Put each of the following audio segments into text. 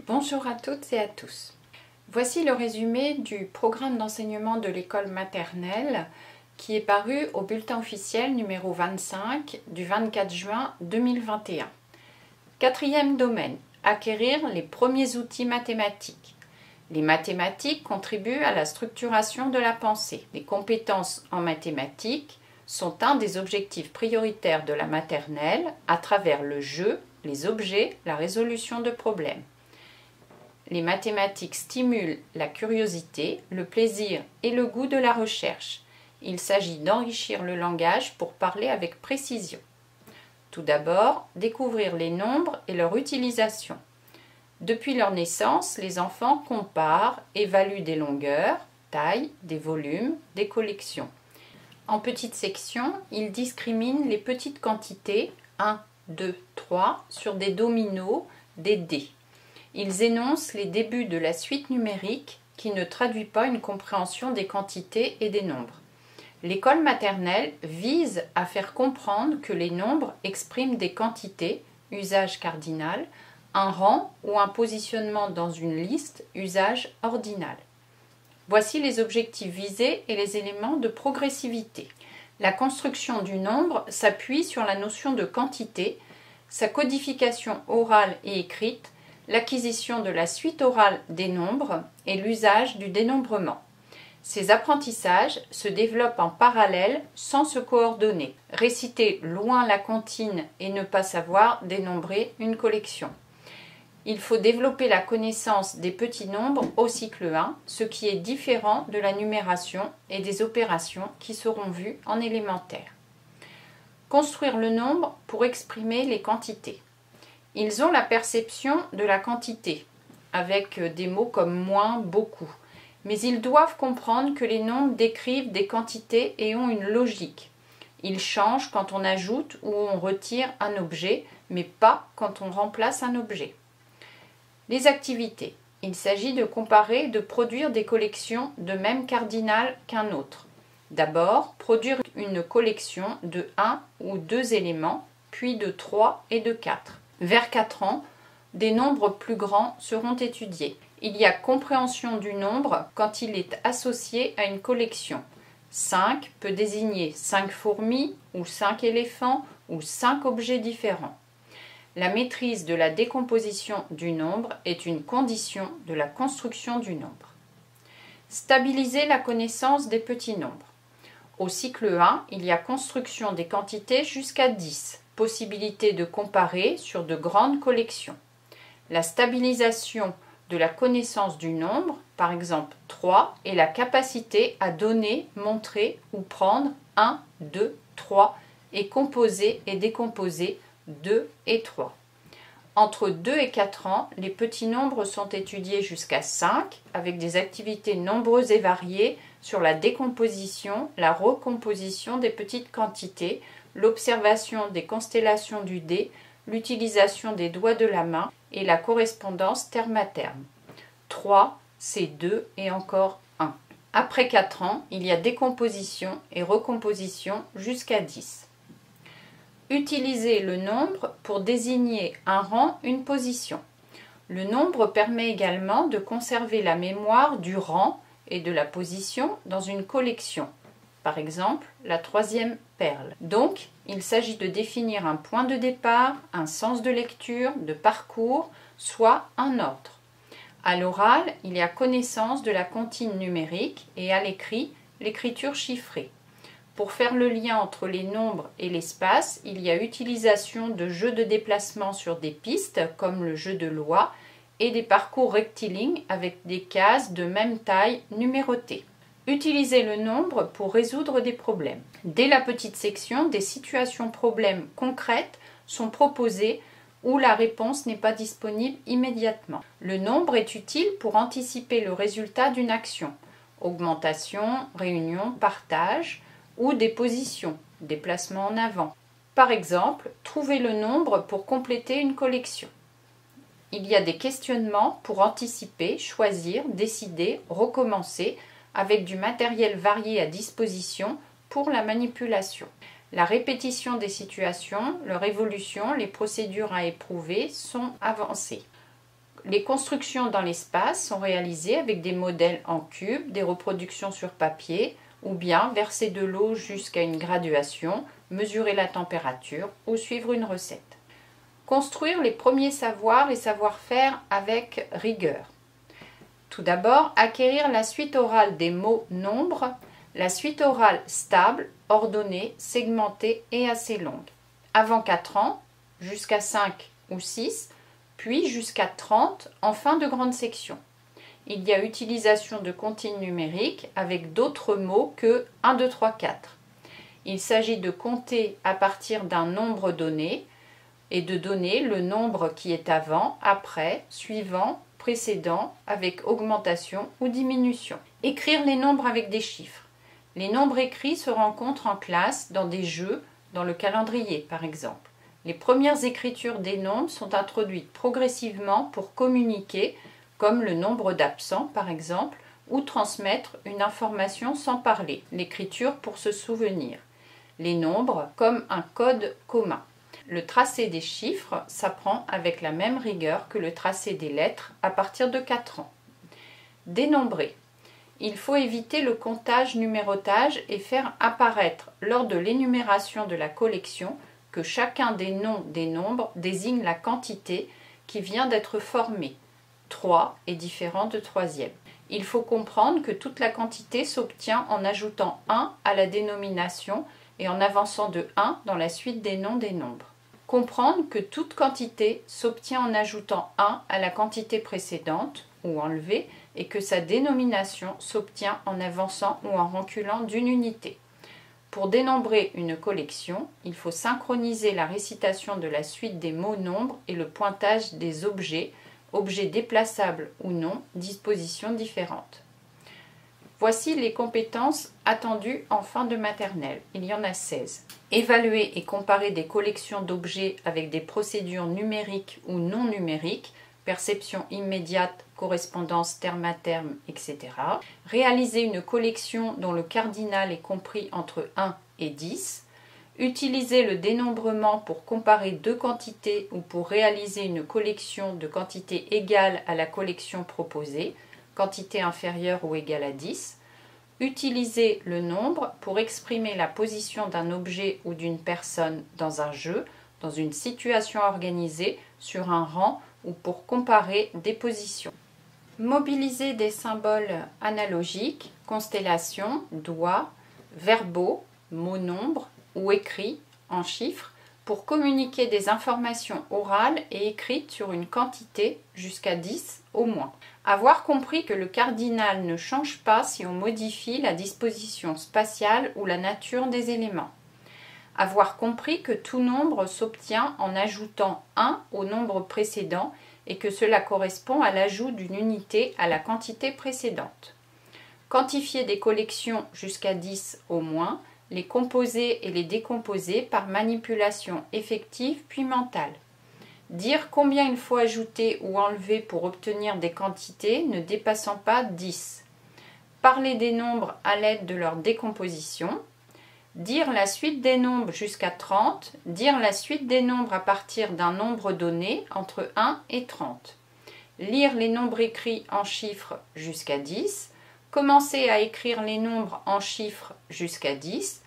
Bonjour à toutes et à tous. Voici le résumé du programme d'enseignement de l'école maternelle qui est paru au bulletin officiel numéro 25 du 24 juin 2021. Quatrième domaine, acquérir les premiers outils mathématiques. Les mathématiques contribuent à la structuration de la pensée. Les compétences en mathématiques sont un des objectifs prioritaires de la maternelle à travers le jeu, les objets, la résolution de problèmes. Les mathématiques stimulent la curiosité, le plaisir et le goût de la recherche. Il s'agit d'enrichir le langage pour parler avec précision. Tout d'abord, découvrir les nombres et leur utilisation. Depuis leur naissance, les enfants comparent, évaluent des longueurs, tailles, des volumes, des collections. En petites sections, ils discriminent les petites quantités 1, 2, 3 sur des dominos, des dés. Ils énoncent les débuts de la suite numérique qui ne traduit pas une compréhension des quantités et des nombres. L'école maternelle vise à faire comprendre que les nombres expriment des quantités, usage cardinal, un rang ou un positionnement dans une liste, usage ordinal. Voici les objectifs visés et les éléments de progressivité. La construction du nombre s'appuie sur la notion de quantité, sa codification orale et écrite, l'acquisition de la suite orale des nombres et l'usage du dénombrement. Ces apprentissages se développent en parallèle sans se coordonner. Réciter loin la comptine et ne pas savoir dénombrer une collection. Il faut développer la connaissance des petits nombres au cycle 1, ce qui est différent de la numération et des opérations qui seront vues en élémentaire. Construire le nombre pour exprimer les quantités. Ils ont la perception de la quantité, avec des mots comme moins, beaucoup. Mais ils doivent comprendre que les nombres décrivent des quantités et ont une logique. Ils changent quand on ajoute ou on retire un objet, mais pas quand on remplace un objet. Les activités. Il s'agit de comparer et de produire des collections de même cardinal qu'un autre. D'abord, produire une collection de 1 ou 2 éléments, puis de 3 et de 4. Vers 4 ans, des nombres plus grands seront étudiés. Il y a compréhension du nombre quand il est associé à une collection. 5 peut désigner 5 fourmis ou 5 éléphants ou 5 objets différents. La maîtrise de la décomposition du nombre est une condition de la construction du nombre. Stabiliser la connaissance des petits nombres. Au cycle 1, il y a construction des quantités jusqu'à 10. Possibilité de comparer sur de grandes collections. La stabilisation de la connaissance du nombre, par exemple 3, est la capacité à donner, montrer ou prendre 1, 2, 3 et composer et décomposer 2 et 3. Entre 2 et 4 ans, les petits nombres sont étudiés jusqu'à 5 avec des activités nombreuses et variées sur la décomposition, la recomposition des petites quantités, l'observation des constellations du dé, l'utilisation des doigts de la main et la correspondance terme à terme. 3, c'est 2 et encore 1. Après 4 ans, il y a décomposition et recomposition jusqu'à 10. Utiliser le nombre pour désigner un rang, une position. Le nombre permet également de conserver la mémoire du rang et de la position dans une collection. Par exemple, la 3e perle. Donc, il s'agit de définir un point de départ, un sens de lecture, de parcours, soit un ordre. À l'oral, il y a connaissance de la comptine numérique et à l'écrit, l'écriture chiffrée. Pour faire le lien entre les nombres et l'espace, il y a utilisation de jeux de déplacement sur des pistes, comme le jeu de loi, et des parcours rectilignes avec des cases de même taille numérotées. Utiliser le nombre pour résoudre des problèmes. Dès la petite section, des situations problèmes concrètes sont proposées où la réponse n'est pas disponible immédiatement. Le nombre est utile pour anticiper le résultat d'une action. Augmentation, réunion, partage ou des positions, déplacement en avant. Par exemple, trouver le nombre pour compléter une collection. Il y a des questionnements pour anticiper, choisir, décider, recommencer, avec du matériel varié à disposition pour la manipulation. La répétition des situations, leur évolution, les procédures à éprouver sont avancées. les constructions dans l'espace sont réalisées avec des modèles en cube, des reproductions sur papier, ou bien verser de l'eau jusqu'à une graduation, mesurer la température ou suivre une recette. Construire les premiers savoirs et savoir-faire avec rigueur. Tout d'abord, acquérir la suite orale des mots nombres, la suite orale stable, ordonnée, segmentée et assez longue. Avant 4 ans, jusqu'à 5 ou 6, puis jusqu'à 30 en fin de grande section. Il y a utilisation de comptines numériques avec d'autres mots que 1, 2, 3, 4. Il s'agit de compter à partir d'un nombre donné et de donner le nombre qui est avant, après, suivant, précédent, avec augmentation ou diminution. Écrire les nombres avec des chiffres. Les nombres écrits se rencontrent en classe, dans des jeux, dans le calendrier par exemple. Les premières écritures des nombres sont introduites progressivement pour communiquer, comme le nombre d'absents par exemple, ou transmettre une information sans parler, l'écriture pour se souvenir. Les nombres comme un code commun. Le tracé des chiffres s'apprend avec la même rigueur que le tracé des lettres à partir de 4 ans. Dénombrer. Il faut éviter le comptage-numérotage et faire apparaître lors de l'énumération de la collection que chacun des noms des nombres désigne la quantité qui vient d'être formée. 3 est différent de troisième. Il faut comprendre que toute la quantité s'obtient en ajoutant 1 à la dénomination et en avançant de 1 dans la suite des noms des nombres. Comprendre que toute quantité s'obtient en ajoutant 1 à la quantité précédente ou enlevée et que sa dénomination s'obtient en avançant ou en reculant d'une unité. Pour dénombrer une collection, il faut synchroniser la récitation de la suite des mots nombres et le pointage des objets, objets déplaçables ou non, dispositions différentes. Voici les compétences attendues en fin de maternelle. Il y en a 16. Évaluer et comparer des collections d'objets avec des procédures numériques ou non numériques, perception immédiate, correspondance terme à terme, etc. Réaliser une collection dont le cardinal est compris entre 1 et 10. Utiliser le dénombrement pour comparer deux quantités ou pour réaliser une collection de quantités égales à la collection proposée, quantité inférieure ou égale à 10. Utiliser le nombre pour exprimer la position d'un objet ou d'une personne dans un jeu, dans une situation organisée, sur un rang ou pour comparer des positions. Mobiliser des symboles analogiques, constellations, doigts, verbaux, mots nombres ou écrits en chiffres pour communiquer des informations orales et écrites sur une quantité jusqu'à 10 au moins. Avoir compris que le cardinal ne change pas si on modifie la disposition spatiale ou la nature des éléments. Avoir compris que tout nombre s'obtient en ajoutant 1 au nombre précédent et que cela correspond à l'ajout d'une unité à la quantité précédente. Quantifier des collections jusqu'à 10 au moins, les composer et les décomposer par manipulation effective puis mentale. Dire combien il faut ajouter ou enlever pour obtenir des quantités ne dépassant pas 10. Parler des nombres à l'aide de leur décomposition. Dire la suite des nombres jusqu'à 30. Dire la suite des nombres à partir d'un nombre donné entre 1 et 30. Lire les nombres écrits en chiffres jusqu'à 10. Commencer à écrire les nombres en chiffres jusqu'à 10.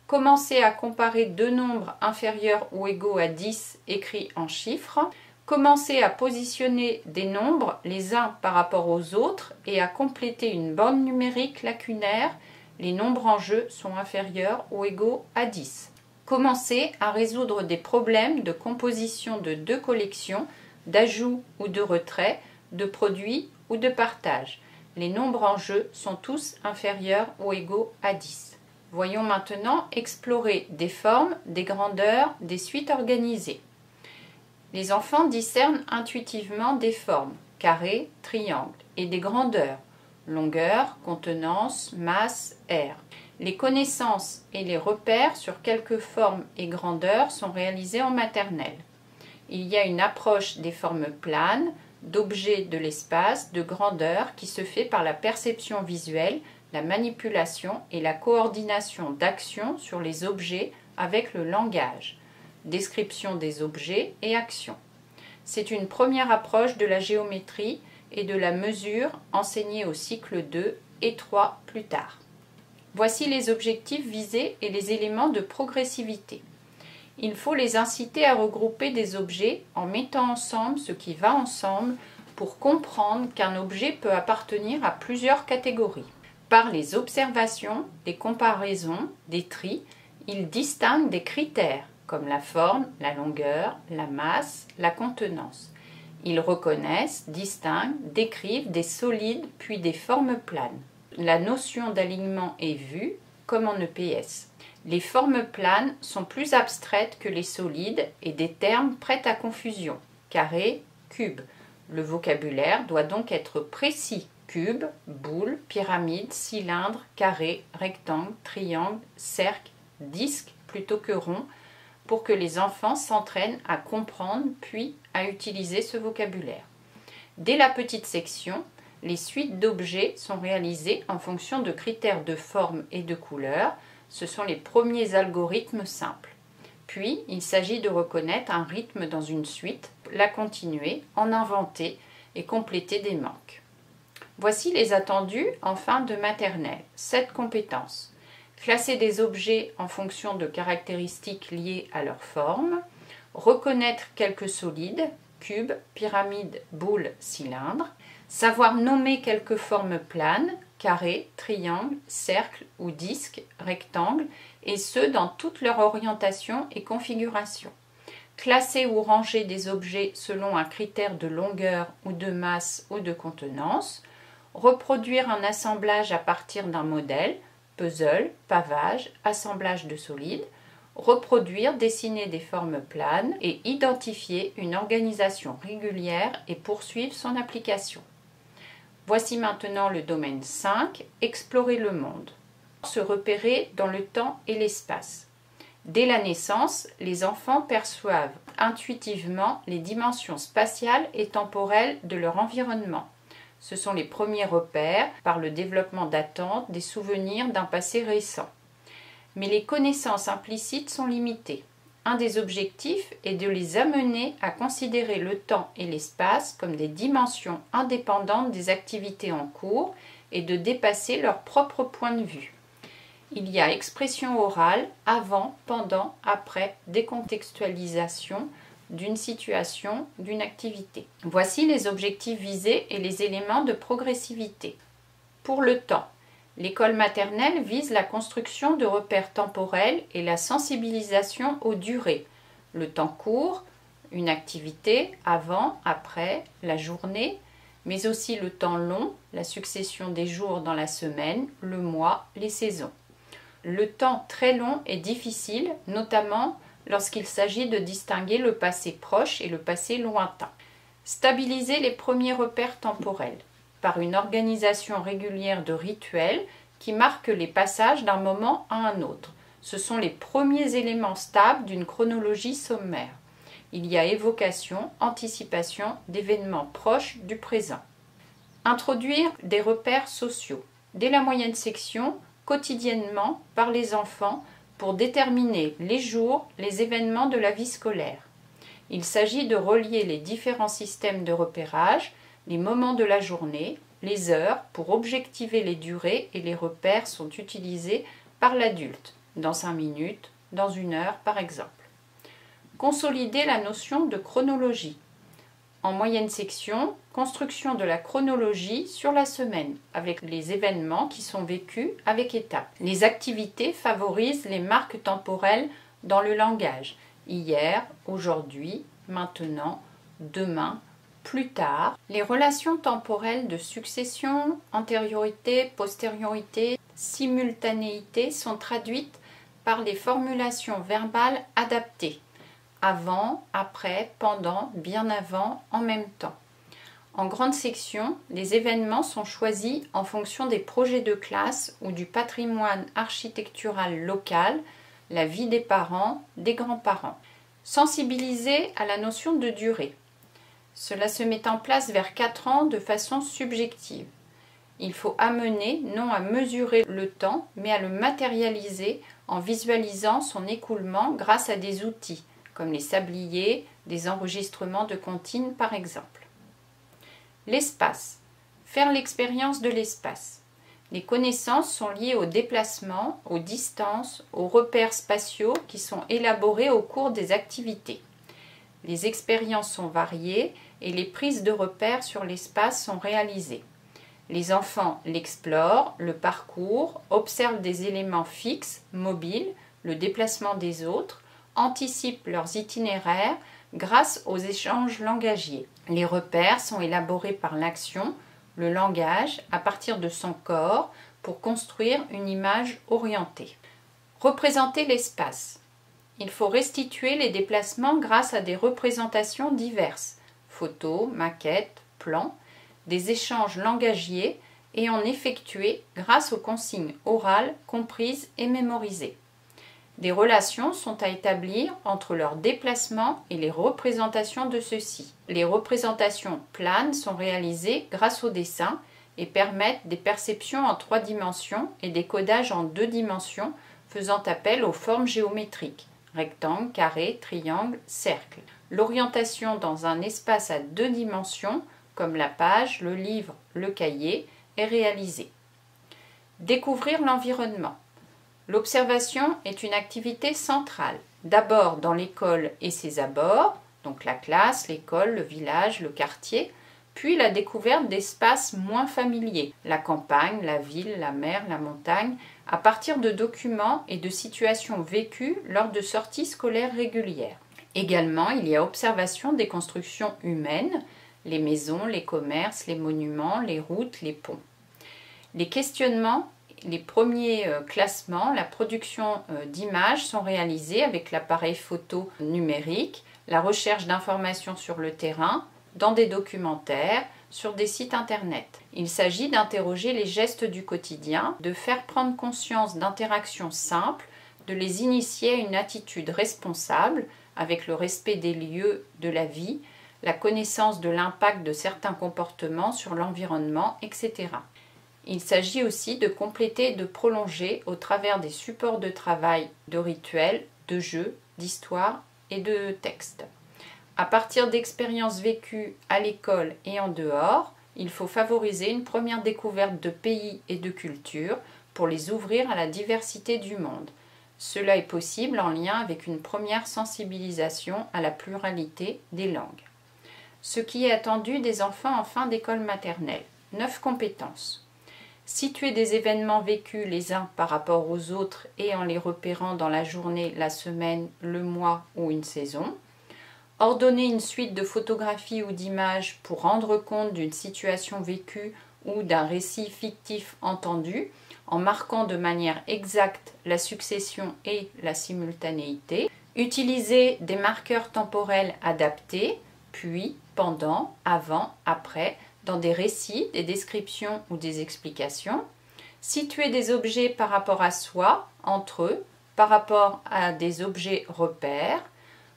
Commencer à comparer deux nombres inférieurs ou égaux à 10 écrits en chiffres. Commencer à positionner des nombres les uns par rapport aux autres et à compléter une borne numérique lacunaire. Les nombres en jeu sont inférieurs ou égaux à 10. Commencer à résoudre des problèmes de composition de deux collections, d'ajout ou de retrait, de produit ou de partage. Les nombres en jeu sont tous inférieurs ou égaux à 10. Voyons maintenant explorer des formes, des grandeurs, des suites organisées. Les enfants discernent intuitivement des formes, carré, triangle, et des grandeurs, longueur, contenance, masse, air. Les connaissances et les repères sur quelques formes et grandeurs sont réalisés en maternelle. Il y a une approche des formes planes, d'objets de l'espace, de grandeur qui se fait par la perception visuelle, la manipulation et la coordination d'actions sur les objets avec le langage. Description des objets et actions. C'est une première approche de la géométrie et de la mesure enseignée au cycle 2 et 3 plus tard. Voici les objectifs visés et les éléments de progressivité. Il faut les inciter à regrouper des objets en mettant ensemble ce qui va ensemble pour comprendre qu'un objet peut appartenir à plusieurs catégories. Par les observations, des comparaisons, des tris, ils distinguent des critères comme la forme, la longueur, la masse, la contenance. Ils reconnaissent, distinguent, décrivent des solides puis des formes planes. La notion d'alignement est vue comme en EPS. Les formes planes sont plus abstraites que les solides et des termes prêtent à confusion. Carré, cube. Le vocabulaire doit donc être précis. Cube, boule, pyramide, cylindre, carré, rectangle, triangle, cercle, disque plutôt que rond, pour que les enfants s'entraînent à comprendre puis à utiliser ce vocabulaire. Dès la petite section, les suites d'objets sont réalisées en fonction de critères de forme et de couleur. Ce sont les premiers algorithmes simples. Puis, il s'agit de reconnaître un rythme dans une suite, la continuer, en inventer et compléter des manques. Voici les attendus en fin de maternelle. 7 compétences. Classer des objets en fonction de caractéristiques liées à leur forme. Reconnaître quelques solides, cube, pyramide, boule, cylindre. Savoir nommer quelques formes planes, carré, triangle, cercle ou disque, rectangle, et ce dans toute leur orientation et configuration. Classer ou ranger des objets selon un critère de longueur ou de masse ou de contenance. Reproduire un assemblage à partir d'un modèle, puzzle, pavage, assemblage de solides. Reproduire, dessiner des formes planes et identifier une organisation régulière et poursuivre son application. Voici maintenant le domaine 5, explorer le monde. Se repérer dans le temps et l'espace. Dès la naissance, les enfants perçoivent intuitivement les dimensions spatiales et temporelles de leur environnement. Ce sont les premiers repères par le développement d'attentes, des souvenirs d'un passé récent. Mais les connaissances implicites sont limitées. Un des objectifs est de les amener à considérer le temps et l'espace comme des dimensions indépendantes des activités en cours et de dépasser leur propre point de vue. Il y a expression orale avant, pendant, après, décontextualisation d'une situation, d'une activité. Voici les objectifs visés et les éléments de progressivité. Pour le temps, l'école maternelle vise la construction de repères temporels et la sensibilisation aux durées. Le temps court, une activité, avant, après, la journée, mais aussi le temps long, la succession des jours dans la semaine, le mois, les saisons. Le temps très long est difficile, notamment lorsqu'il s'agit de distinguer le passé proche et le passé lointain. Stabiliser les premiers repères temporels par une organisation régulière de rituels qui marquent les passages d'un moment à un autre. Ce sont les premiers éléments stables d'une chronologie sommaire. Il y a évocation, anticipation d'événements proches du présent. Introduire des repères sociaux. Dès la moyenne section, quotidiennement par les enfants pour déterminer les jours, les événements de la vie scolaire. Il s'agit de relier les différents systèmes de repérage, les moments de la journée, les heures pour objectiver les durées et les repères sont utilisés par l'adulte, dans 5 minutes, dans 1 heure par exemple. Consolider la notion de chronologie. En moyenne section, construction de la chronologie sur la semaine, avec les événements qui sont vécus avec étapes. Les activités favorisent les marques temporelles dans le langage. Hier, aujourd'hui, maintenant, demain, plus tard. Les relations temporelles de succession, antériorité, postériorité, simultanéité sont traduites par les formulations verbales adaptées. Avant, après, pendant, bien avant, en même temps. En grande section, les événements sont choisis en fonction des projets de classe ou du patrimoine architectural local, la vie des parents, des grands-parents. Sensibiliser à la notion de durée. Cela se met en place vers 4 ans de façon subjective. Il faut amener non à mesurer le temps, mais à le matérialiser en visualisant son écoulement grâce à des outils comme les sabliers, des enregistrements de comptines par exemple. L'espace. Faire l'expérience de l'espace. Les connaissances sont liées au déplacement, aux distances, aux repères spatiaux qui sont élaborés au cours des activités. Les expériences sont variées et les prises de repères sur l'espace sont réalisées. Les enfants l'explorent, le parcourent, observent des éléments fixes, mobiles, le déplacement des autres, anticipent leurs itinéraires grâce aux échanges langagiers. Les repères sont élaborés par l'action, le langage, à partir de son corps, pour construire une image orientée. Représenter l'espace. Il faut restituer les déplacements grâce à des représentations diverses, photos, maquettes, plans, des échanges langagiers et en effectuer grâce aux consignes orales comprises et mémorisées. Des relations sont à établir entre leurs déplacements et les représentations de ceux-ci. Les représentations planes sont réalisées grâce au dessin et permettent des perceptions en 3 dimensions et des codages en 2 dimensions faisant appel aux formes géométriques, rectangle, carré, triangle, cercle. L'orientation dans un espace à 2 dimensions, comme la page, le livre, le cahier, est réalisée. Découvrir l'environnement. L'observation est une activité centrale, d'abord dans l'école et ses abords, donc la classe, l'école, le village, le quartier, puis la découverte d'espaces moins familiers, la campagne, la ville, la mer, la montagne, à partir de documents et de situations vécues lors de sorties scolaires régulières. Également, il y a observation des constructions humaines, les maisons, les commerces, les monuments, les routes, les ponts. Les questionnements, les premiers classements, la production d'images sont réalisés avec l'appareil photo numérique, la recherche d'informations sur le terrain, dans des documentaires, sur des sites internet. Il s'agit d'interroger les gestes du quotidien, de faire prendre conscience d'interactions simples, de les initier à une attitude responsable avec le respect des lieux de la vie, la connaissance de l'impact de certains comportements sur l'environnement, etc. Il s'agit aussi de compléter et de prolonger au travers des supports de travail, de rituels, de jeux, d'histoires et de textes. À partir d'expériences vécues à l'école et en dehors, il faut favoriser une première découverte de pays et de cultures pour les ouvrir à la diversité du monde. Cela est possible en lien avec une première sensibilisation à la pluralité des langues. Ce qui est attendu des enfants en fin d'école maternelle. 9 compétences. Situer des événements vécus les uns par rapport aux autres et en les repérant dans la journée, la semaine, le mois ou une saison. Ordonner une suite de photographies ou d'images pour rendre compte d'une situation vécue ou d'un récit fictif entendu, en marquant de manière exacte la succession et la simultanéité. Utiliser des marqueurs temporels adaptés, puis, pendant, avant, après, dans des récits, des descriptions ou des explications. Situer des objets par rapport à soi, entre eux, par rapport à des objets repères.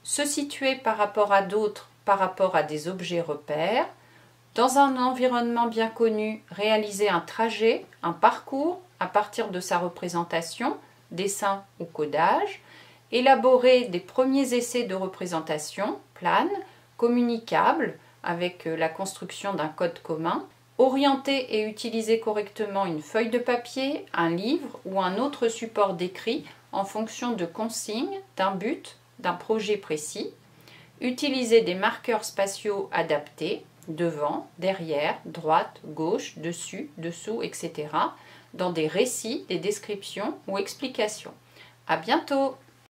Se situer par rapport à d'autres, par rapport à des objets repères. Dans un environnement bien connu, réaliser un trajet, un parcours à partir de sa représentation, dessin ou codage. Élaborer des premiers essais de représentation, plane, communicables, avec la construction d'un code commun. Orienter et utiliser correctement une feuille de papier, un livre ou un autre support d'écrit en fonction de consignes, d'un but, d'un projet précis. Utiliser des marqueurs spatiaux adaptés, devant, derrière, droite, gauche, dessus, dessous, etc. dans des récits, des descriptions ou explications. À bientôt!